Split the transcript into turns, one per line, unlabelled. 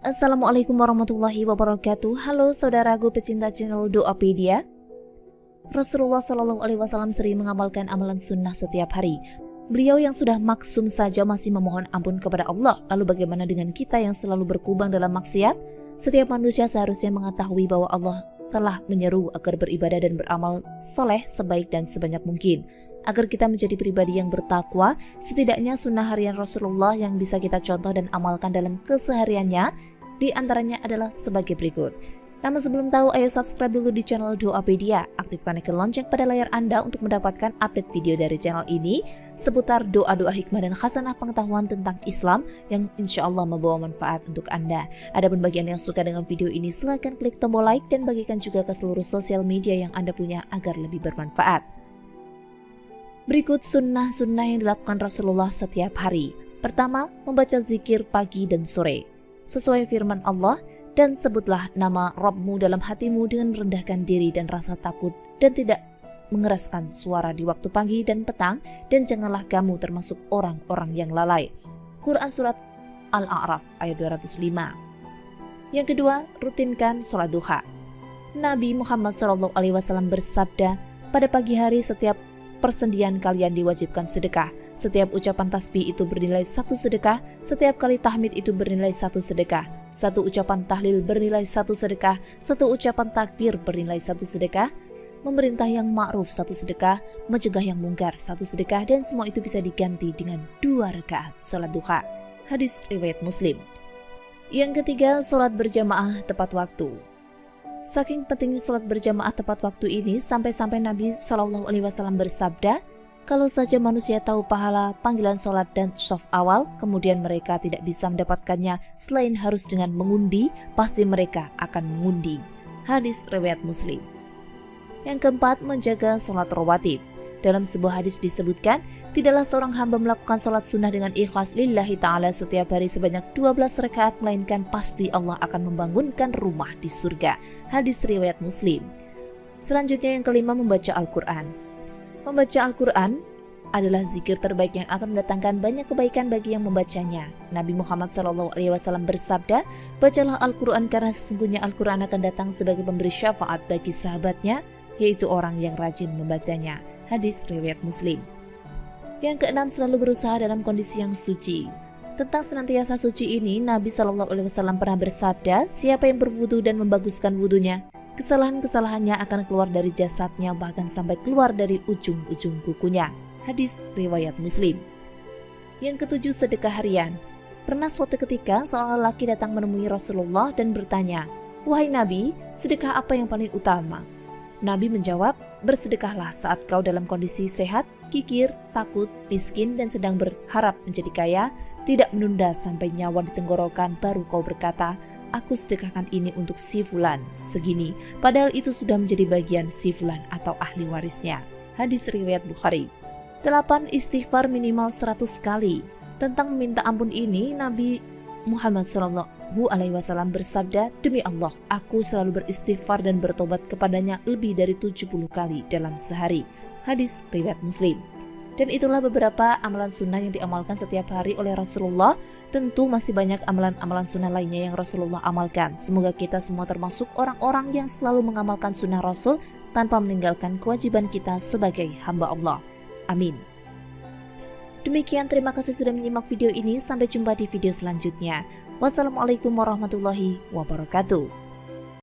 Assalamualaikum warahmatullahi wabarakatuh. Halo saudaraku pecinta channel Doapedia. Rasulullah Shallallahu Alaihi Wasallam sering mengamalkan amalan sunnah setiap hari. Beliau yang sudah maksum saja masih memohon ampun kepada Allah. Lalu bagaimana dengan kita yang selalu berkubang dalam maksiat? Setiap manusia seharusnya mengetahui bahwa Allah telah menyeru agar beribadah dan beramal soleh sebaik dan sebanyak mungkin. Agar kita menjadi pribadi yang bertakwa, setidaknya sunnah harian Rasulullah yang bisa kita contoh dan amalkan dalam kesehariannya, di antaranya adalah sebagai berikut. Namun sebelum tahu, ayo subscribe dulu di channel Doapedia. Aktifkan ikon lonceng pada layar Anda untuk mendapatkan update video dari channel ini seputar doa-doa hikmah dan khasanah pengetahuan tentang Islam yang insya Allah membawa manfaat untuk Anda. Adapun bagi Anda yang suka dengan video ini, silahkan klik tombol like dan bagikan juga ke seluruh sosial media yang Anda punya agar lebih bermanfaat. Berikut sunnah-sunnah yang dilakukan Rasulullah setiap hari. Pertama, membaca zikir pagi dan sore. Sesuai firman Allah, dan sebutlah nama Rabbmu dalam hatimu dengan merendahkan diri dan rasa takut dan tidak mengeraskan suara di waktu pagi dan petang, dan janganlah kamu termasuk orang-orang yang lalai. Quran Surat Al-A'raf ayat 205. Yang kedua, rutinkan sholat duha. Nabi Muhammad SAW bersabda, pada pagi hari setiap persendian kalian diwajibkan sedekah. Setiap ucapan tasbih itu bernilai 1 sedekah, setiap kali tahmid itu bernilai 1 sedekah, 1 ucapan tahlil bernilai 1 sedekah, 1 ucapan takbir bernilai 1 sedekah, memerintah yang ma'ruf 1 sedekah, mencegah yang mungkar 1 sedekah, dan semua itu bisa diganti dengan 2 rakaat salat duha. Hadis riwayat Muslim. Yang ketiga, salat berjamaah tepat waktu. Saking pentingnya salat berjamaah tepat waktu ini, sampai-sampai Nabi SAW bersabda, kalau saja manusia tahu pahala panggilan sholat dan shaf awal, kemudian mereka tidak bisa mendapatkannya selain harus dengan mengundi, pasti mereka akan mengundi. Hadis riwayat Muslim. Yang keempat, menjaga sholat rawatib. Dalam sebuah hadis disebutkan, tidaklah seorang hamba melakukan sholat sunnah dengan ikhlas lillahi ta'ala setiap hari sebanyak 12 rakaat, melainkan pasti Allah akan membangunkan rumah di surga. Hadis riwayat Muslim. Selanjutnya yang kelima, membaca Al-Quran. Membaca Al-Quran adalah zikir terbaik yang akan mendatangkan banyak kebaikan bagi yang membacanya. Nabi Muhammad SAW bersabda, bacalah Al-Quran karena sesungguhnya Al-Quran akan datang sebagai pemberi syafaat bagi sahabatnya, yaitu orang yang rajin membacanya. Hadis riwayat Muslim. Yang keenam, selalu berusaha dalam kondisi yang suci. Tentang senantiasa suci ini, Nabi SAW pernah bersabda, siapa yang berwudu dan membaguskan wudunya, kesalahan-kesalahannya akan keluar dari jasadnya, bahkan sampai keluar dari ujung-ujung kukunya. Hadis riwayat Muslim. Yang ketujuh, sedekah harian. Pernah suatu ketika seorang lelaki datang menemui Rasulullah dan bertanya, wahai Nabi, sedekah apa yang paling utama? Nabi menjawab, bersedekahlah saat kau dalam kondisi sehat, kikir, takut, miskin, dan sedang berharap menjadi kaya, tidak menunda sampai nyawa di tenggorokan baru kau berkata, aku sedekahkan ini untuk si fulan segini, padahal itu sudah menjadi bagian si fulan atau ahli warisnya. Hadis riwayat Bukhari. 8. Istighfar minimal 100 kali. Tentang meminta ampun ini, Nabi Muhammad SAW bersabda, demi Allah, aku selalu beristighfar dan bertobat kepadanya lebih dari 70 kali dalam sehari. Hadis riwayat Muslim. Dan itulah beberapa amalan sunnah yang diamalkan setiap hari oleh Rasulullah. Tentu masih banyak amalan-amalan sunnah lainnya yang Rasulullah amalkan. Semoga kita semua termasuk orang-orang yang selalu mengamalkan sunnah Rasul tanpa meninggalkan kewajiban kita sebagai hamba Allah. Amin. Demikian, terima kasih sudah menyimak video ini. Sampai jumpa di video selanjutnya. Wassalamualaikum warahmatullahi wabarakatuh.